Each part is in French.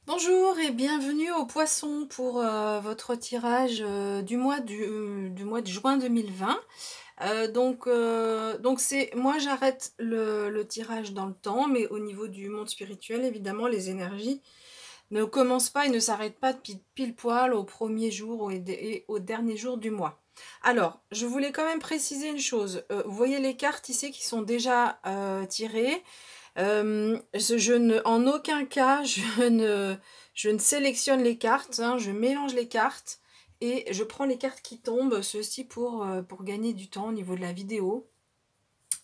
Bonjour et bienvenue au Poisson pour votre tirage du mois de juin 2020. Donc c'est moi j'arrête le tirage dans le temps, mais au niveau du monde spirituel, évidemment, les énergies ne commencent pas et ne s'arrêtent pas de pile poil au premier jour et au dernier jour du mois. Alors, je voulais quand même préciser une chose. Vous voyez les cartes ici qui sont déjà tirées. En aucun cas, je ne sélectionne les cartes, hein, je mélange les cartes et je prends les cartes qui tombent, ceci pour gagner du temps au niveau de la vidéo.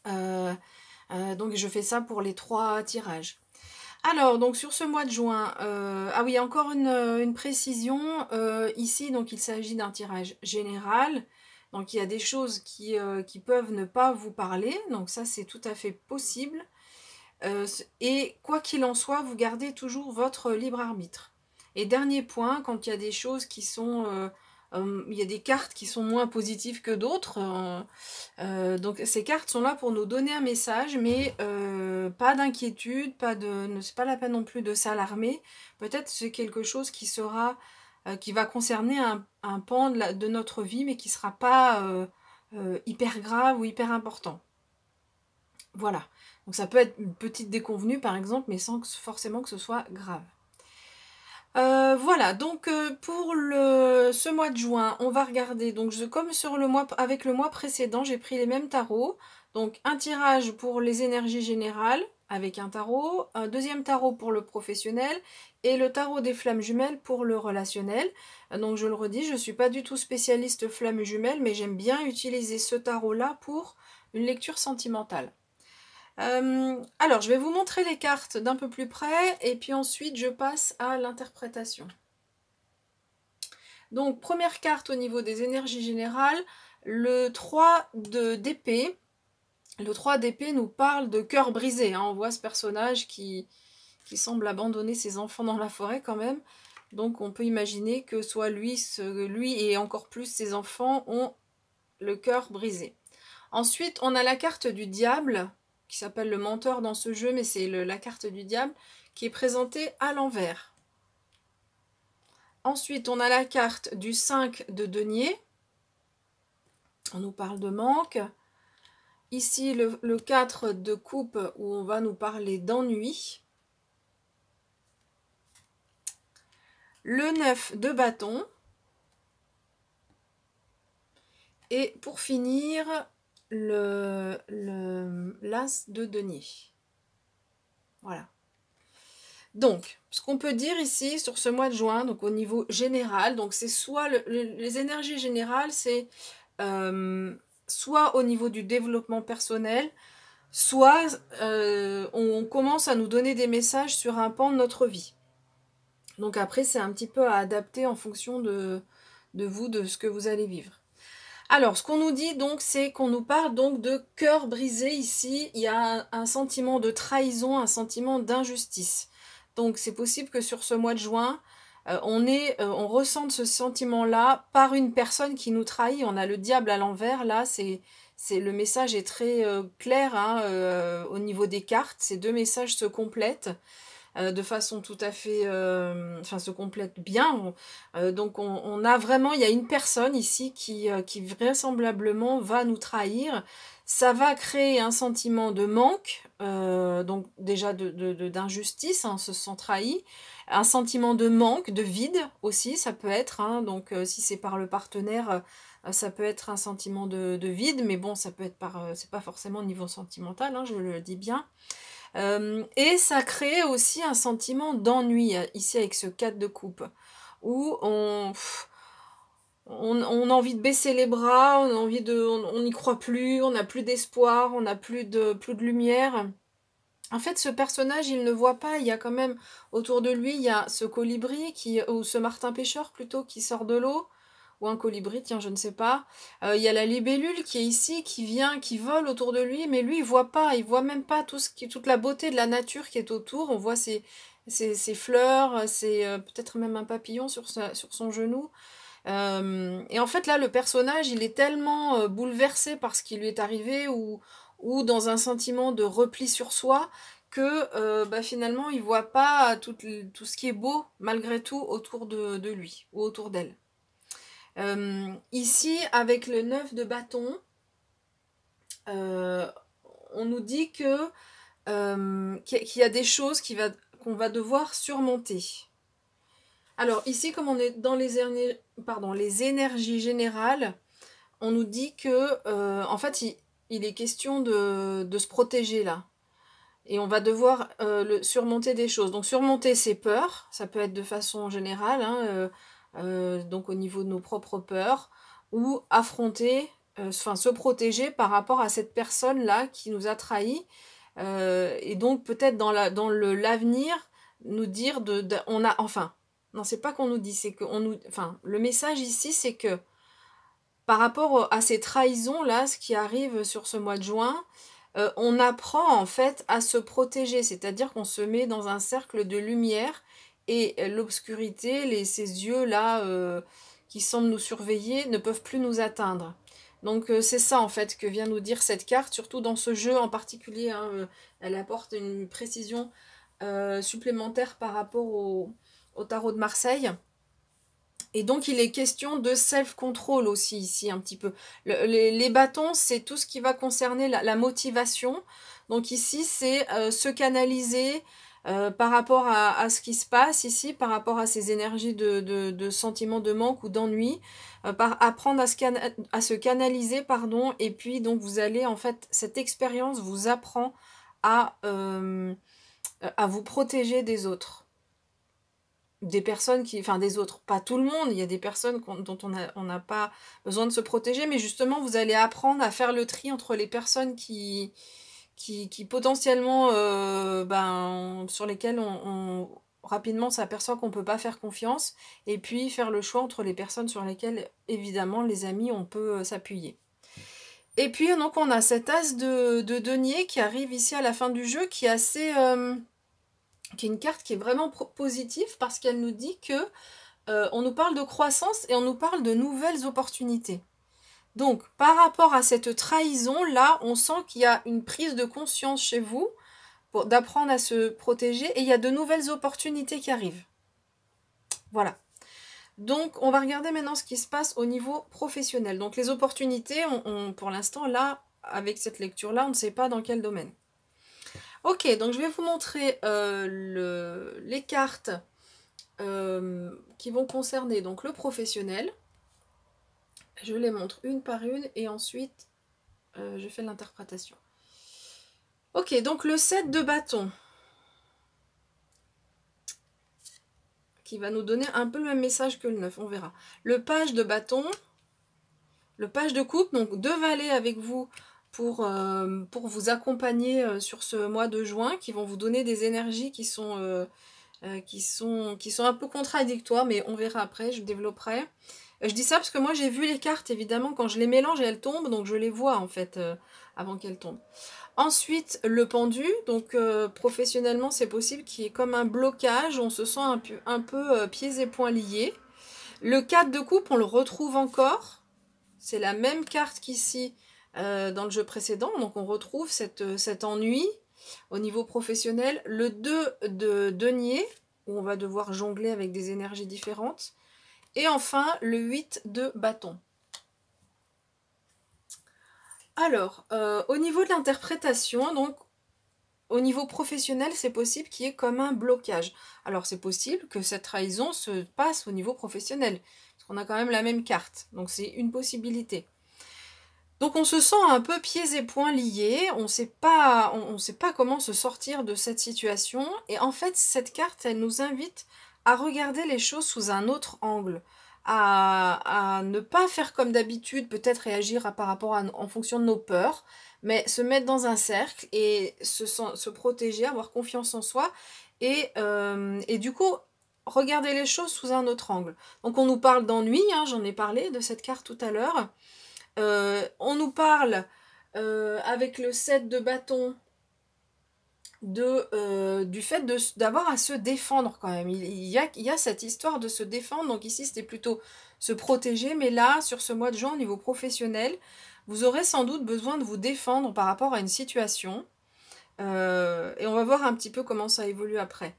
Donc je fais ça pour les 3 tirages. Alors, donc sur ce mois de juin, ah oui, encore une précision, ici, donc il s'agit d'un tirage général, donc il y a des choses qui peuvent ne pas vous parler, donc ça c'est tout à fait possible. Et quoi qu'il en soit, vous gardez toujours votre libre arbitre. Et dernier point, quand il y a des choses qui sont... il y a des cartes qui sont moins positives que d'autres. Donc ces cartes sont là pour nous donner un message, mais pas d'inquiétude, c'est pas la peine non plus de s'alarmer. Peut-être c'est quelque chose qui va concerner un pan de notre vie, mais qui ne sera pas hyper grave ou hyper important. Voilà. Donc ça peut être une petite déconvenue par exemple, mais sans forcément que ce soit grave. Voilà, donc pour ce mois de juin, on va regarder, donc comme sur avec le mois précédent, j'ai pris les mêmes tarots. Donc un tirage pour les énergies générales avec un tarot, un deuxième tarot pour le professionnel et le tarot des flammes jumelles pour le relationnel. Donc je le redis, je ne suis pas du tout spécialiste flammes jumelles, mais j'aime bien utiliser ce tarot-là pour une lecture sentimentale. Alors, je vais vous montrer les cartes d'un peu plus près et puis ensuite je passe à l'interprétation. Donc, première carte au niveau des énergies générales, le 3 d'épée. Le 3 d'épée nous parle de cœur brisé. Hein. On voit ce personnage qui semble abandonner ses enfants dans la forêt quand même. Donc, on peut imaginer que soit lui et encore plus ses enfants ont le cœur brisé. Ensuite, on a la carte du diable, qui s'appelle le menteur dans ce jeu, mais c'est la carte du diable, qui est présentée à l'envers. Ensuite, on a la carte du 5 de denier. On nous parle de manque. Ici, le 4 de coupe, où on va nous parler d'ennui. Le 9 de bâton. Et pour finir, l'as de denier. Voilà. Donc, ce qu'on peut dire ici sur ce mois de juin, donc au niveau général, donc c'est soit les énergies générales, c'est soit au niveau du développement personnel, soit on commence à nous donner des messages sur un pan de notre vie. Donc après, c'est un petit peu à adapter en fonction de vous, de ce que vous allez vivre. Alors, ce qu'on nous dit donc, c'est qu'on nous parle donc de cœur brisé ici. Il y a un sentiment de trahison, un sentiment d'injustice. Donc, c'est possible que sur ce mois de juin, on ressente ce sentiment-là par une personne qui nous trahit. On a le diable à l'envers. Là, le message est très clair hein, au niveau des cartes. Ces deux messages se complètent. De façon tout à fait, enfin se complète bien. Donc on a vraiment, il y a une personne ici qui vraisemblablement va nous trahir. Ça va créer un sentiment de manque, donc déjà d'injustice, hein, on se sent trahi. Un sentiment de manque, de vide aussi, ça peut être. Hein, donc si c'est par le partenaire, ça peut être un sentiment de vide, mais bon, ça peut être c'est pas forcément au niveau sentimental, hein, je le dis bien. Et ça crée aussi un sentiment d'ennui, ici avec ce 4 de coupe, où on a envie de baisser les bras, on n'y croit plus, on n'a plus d'espoir, on n'a plus de lumière. En fait, ce personnage, il ne voit pas, il y a quand même, autour de lui, il y a ce colibri, ou ce martin pêcheur plutôt, qui sort de l'eau, ou un colibri, tiens, je ne sais pas. Il y a la libellule qui est ici, qui vole autour de lui, mais lui, il voit pas, il voit même pas toute la beauté de la nature qui est autour. On voit ses fleurs, peut-être même un papillon sur son genou. Et en fait, là, le personnage, il est tellement bouleversé par ce qui lui est arrivé, ou dans un sentiment de repli sur soi, que finalement, il ne voit pas tout ce qui est beau, malgré tout, autour de lui ou autour d'elle. Ici, avec le 9 de bâton, on nous dit qu'il y a des choses qu'on va devoir surmonter. Alors ici, comme on est dans les énergies générales, on nous dit que en fait, il est question de se protéger là. Et on va devoir surmonter des choses. Donc surmonter ses peurs, ça peut être de façon générale, hein, donc au niveau de nos propres peurs, ou affronter, se protéger par rapport à cette personne-là qui nous a trahis. Et donc peut-être dans l'avenir, nous dire non, c'est pas qu'on nous dit, c'est que le message ici, c'est que par rapport à ces trahisons-là, ce qui arrive sur ce mois de juin, on apprend en fait à se protéger, c'est-à-dire qu'on se met dans un cercle de lumière et l'obscurité, ces yeux-là qui semblent nous surveiller ne peuvent plus nous atteindre. Donc c'est ça en fait que vient nous dire cette carte, surtout dans ce jeu en particulier, hein, elle apporte une précision supplémentaire par rapport au tarot de Marseille. Et donc, il est question de self-control aussi ici, un petit peu. Les bâtons, c'est tout ce qui va concerner la motivation. Donc ici, c'est se canaliser par rapport à ce qui se passe ici, par rapport à ces énergies de sentiments de manque ou d'ennui, apprendre à se canaliser, pardon. Et puis, donc, vous allez, en fait, cette expérience vous apprend à vous protéger des autres. Des personnes des autres, pas tout le monde, il y a des personnes dont on n'a pas besoin de se protéger, mais justement vous allez apprendre à faire le tri entre les personnes qui potentiellement sur lesquelles on rapidement s'aperçoit qu'on ne peut pas faire confiance, et puis faire le choix entre les personnes sur lesquelles évidemment les amis on peut s'appuyer. Et puis donc on a cet as de denier qui arrive ici à la fin du jeu, qui est assez qui est une carte qui est vraiment positive parce qu'elle nous dit que on nous parle de croissance et on nous parle de nouvelles opportunités. Donc, par rapport à cette trahison, là, on sent qu'il y a une prise de conscience chez vous d'apprendre à se protéger et il y a de nouvelles opportunités qui arrivent. Voilà. Donc, on va regarder maintenant ce qui se passe au niveau professionnel. Donc, les opportunités, pour l'instant, là, avec cette lecture-là, on ne sait pas dans quel domaine. Ok, donc je vais vous montrer les cartes qui vont concerner donc le professionnel. Je les montre une par une et ensuite je fais l'interprétation. Ok, donc le 7 de bâton qui va nous donner un peu le même message que le 9, on verra. Le page de bâton, le page de coupe, donc 2 valets avec vous pour vous accompagner sur ce mois de juin, qui vont vous donner des énergies qui sont un peu contradictoires, mais on verra après, je développerai. Je dis ça parce que moi j'ai vu les cartes, évidemment, quand je les mélange et elles tombent, donc je les vois en fait avant qu'elles tombent. Ensuite, le pendu, donc professionnellement c'est possible qu'il y ait comme un blocage, on se sent un peu pieds et poings liés. Le 4 de coupe, on le retrouve encore, c'est la même carte qu'ici dans le jeu précédent, donc on retrouve cet ennui au niveau professionnel. Le 2 de denier, où on va devoir jongler avec des énergies différentes. Et enfin, le 8 de bâton. Alors, au niveau de l'interprétation, donc, au niveau professionnel, c'est possible qu'il y ait comme un blocage. Alors, c'est possible que cette trahison se passe au niveau professionnel, parce qu'on a quand même la même carte. Donc, c'est une possibilité. Donc on se sent un peu pieds et poings liés, on ne sait pas comment se sortir de cette situation. Et en fait, cette carte, elle nous invite à regarder les choses sous un autre angle, à ne pas faire comme d'habitude, peut-être réagir en fonction de nos peurs, mais se mettre dans un cercle et se protéger, avoir confiance en soi et du coup, regarder les choses sous un autre angle. Donc on nous parle d'ennui, hein, j'en ai parlé de cette carte tout à l'heure. On nous parle avec le 7 de bâton du fait d'avoir à se défendre quand même. Il y a cette histoire de se défendre, donc ici c'était plutôt se protéger, mais là sur ce mois de juin au niveau professionnel, vous aurez sans doute besoin de vous défendre par rapport à une situation. Et on va voir un petit peu comment ça évolue après.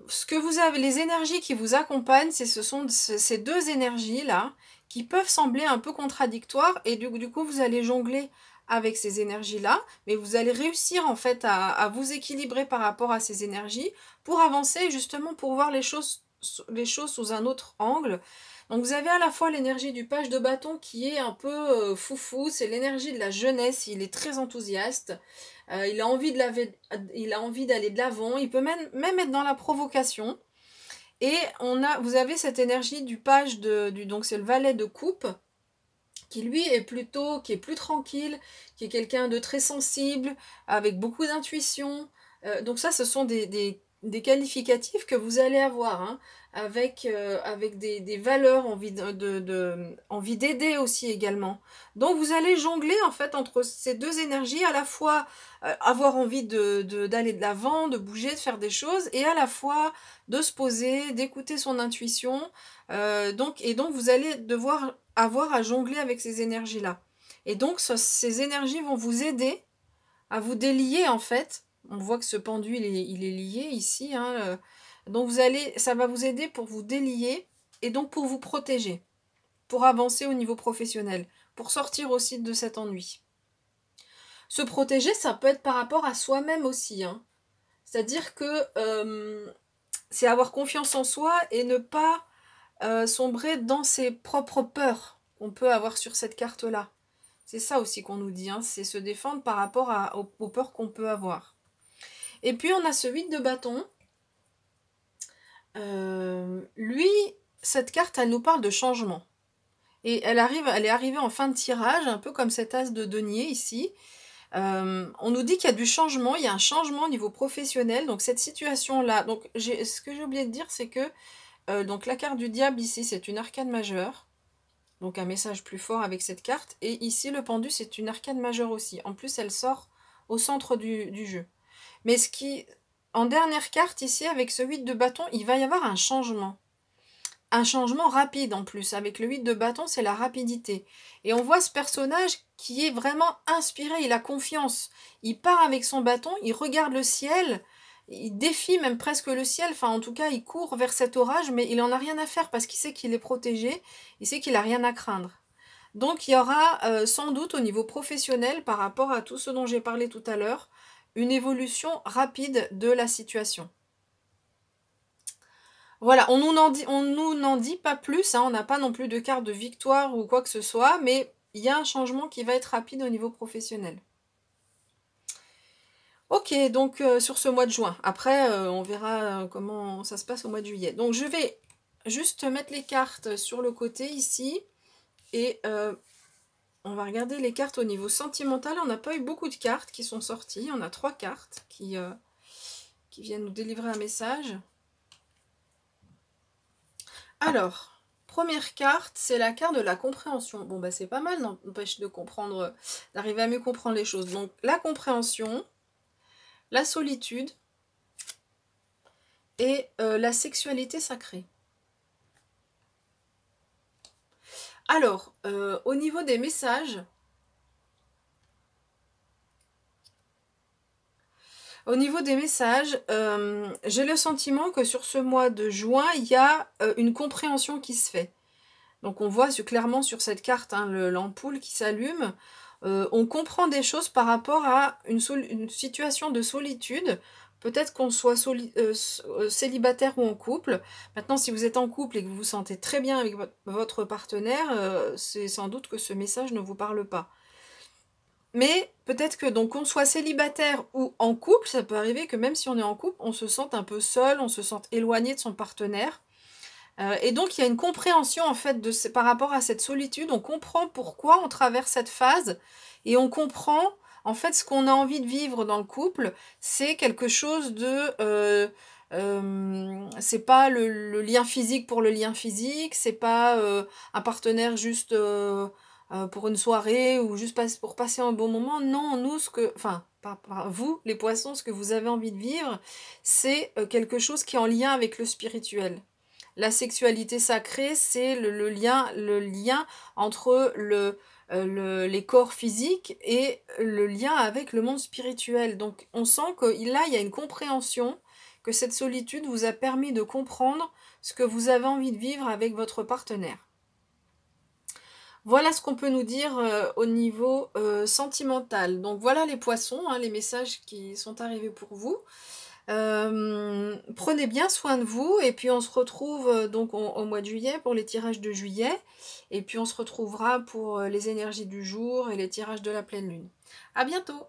Ce que vous avez, les énergies qui vous accompagnent, ce sont ces deux énergies-là qui peuvent sembler un peu contradictoires et du coup vous allez jongler avec ces énergies-là, mais vous allez réussir en fait à vous équilibrer par rapport à ces énergies pour avancer justement pour voir les choses sous un autre angle. Donc vous avez à la fois l'énergie du page de bâton qui est un peu foufou, c'est l'énergie de la jeunesse, il est très enthousiaste. Il a envie d'aller de l'avant, il peut même être dans la provocation. Et vous avez cette énergie du page donc c'est le valet de coupe, qui lui qui est plus tranquille, qui est quelqu'un de très sensible, avec beaucoup d'intuition. Donc ça, ce sont des qualificatifs que vous allez avoir, hein, avec des valeurs, envie d'aider aussi également. Donc vous allez jongler en fait entre ces deux énergies, à la fois avoir envie d'aller de l'avant, de bouger, de faire des choses, et à la fois de se poser, d'écouter son intuition. Donc vous allez devoir avoir à jongler avec ces énergies-là. Et donc ces énergies vont vous aider à vous délier en fait. On voit que ce pendu il est lié ici, hein, donc ça va vous aider pour vous délier et donc pour vous protéger, pour avancer au niveau professionnel, pour sortir aussi de cet ennui. Se protéger, ça peut être par rapport à soi-même aussi, hein. C'est-à-dire que c'est avoir confiance en soi et ne pas sombrer dans ses propres peurs qu'on peut avoir sur cette carte-là. C'est ça aussi qu'on nous dit, hein, c'est se défendre par rapport aux peurs qu'on peut avoir. Et puis on a ce 8 de bâton. Lui, cette carte, elle nous parle de changement. Et elle est arrivée en fin de tirage, un peu comme cet as de denier ici. On nous dit qu'il y a du changement, il y a un changement au niveau professionnel. Donc cette situation-là, donc ce que j'ai oublié de dire, c'est que donc la carte du diable ici, c'est une arcane majeure. Donc un message plus fort avec cette carte. Et ici, le pendu, c'est une arcane majeure aussi. En plus, elle sort au centre du jeu. Mais en dernière carte ici, avec ce 8 de bâton, il va y avoir un changement. Un changement rapide en plus. Avec le 8 de bâton, c'est la rapidité. Et on voit ce personnage qui est vraiment inspiré, il a confiance. Il part avec son bâton, il regarde le ciel, il défie même presque le ciel, enfin en tout cas il court vers cet orage, mais il en a rien à faire parce qu'il sait qu'il est protégé, il sait qu'il a rien à craindre. Donc il y aura sans doute au niveau professionnel, par rapport à tout ce dont j'ai parlé tout à l'heure, une évolution rapide de la situation. Voilà, on nous n'en dit pas plus, hein, on n'a pas non plus de carte de victoire ou quoi que ce soit, mais il y a un changement qui va être rapide au niveau professionnel. Ok, donc sur ce mois de juin. Après, on verra comment ça se passe au mois de juillet. Donc je vais juste mettre les cartes sur le côté ici. Et on va regarder les cartes au niveau sentimental. On n'a pas eu beaucoup de cartes qui sont sorties. On a 3 cartes qui viennent nous délivrer un message. Alors, première carte, c'est la carte de la compréhension. Bon, bah c'est pas mal, n'empêche de comprendre, d'arriver à mieux comprendre les choses. Donc, la compréhension, la solitude et la sexualité sacrée. Alors, au niveau des messages, j'ai le sentiment que sur ce mois de juin, il y a une compréhension qui se fait. Donc on voit clairement sur cette carte, hein, l'ampoule qui s'allume. On comprend des choses par rapport à une situation de solitude. Peut-être qu'on soit célibataire ou en couple. Maintenant, si vous êtes en couple et que vous vous sentez très bien avec votre partenaire, c'est sans doute que ce message ne vous parle pas. Mais peut-être que donc qu'on soit célibataire ou en couple, ça peut arriver que même si on est en couple, on se sente un peu seul, on se sente éloigné de son partenaire. Et donc il y a une compréhension en fait par rapport à cette solitude. On comprend pourquoi on traverse cette phase et on comprend en fait ce qu'on a envie de vivre dans le couple. C'est quelque chose c'est pas le lien physique pour le lien physique, c'est pas un partenaire juste pour une soirée ou juste pour passer un bon moment. Non, nous, vous, les poissons, ce que vous avez envie de vivre, c'est quelque chose qui est en lien avec le spirituel. La sexualité sacrée, c'est le lien entre les corps physiques et le lien avec le monde spirituel. Donc on sent que là, il y a une compréhension, que cette solitude vous a permis de comprendre ce que vous avez envie de vivre avec votre partenaire. Voilà ce qu'on peut nous dire au niveau sentimental. Donc voilà les poissons, hein, les messages qui sont arrivés pour vous. Prenez bien soin de vous et puis on se retrouve donc au mois de juillet pour les tirages de juillet et puis on se retrouvera pour les énergies du jour et les tirages de la pleine lune. À bientôt!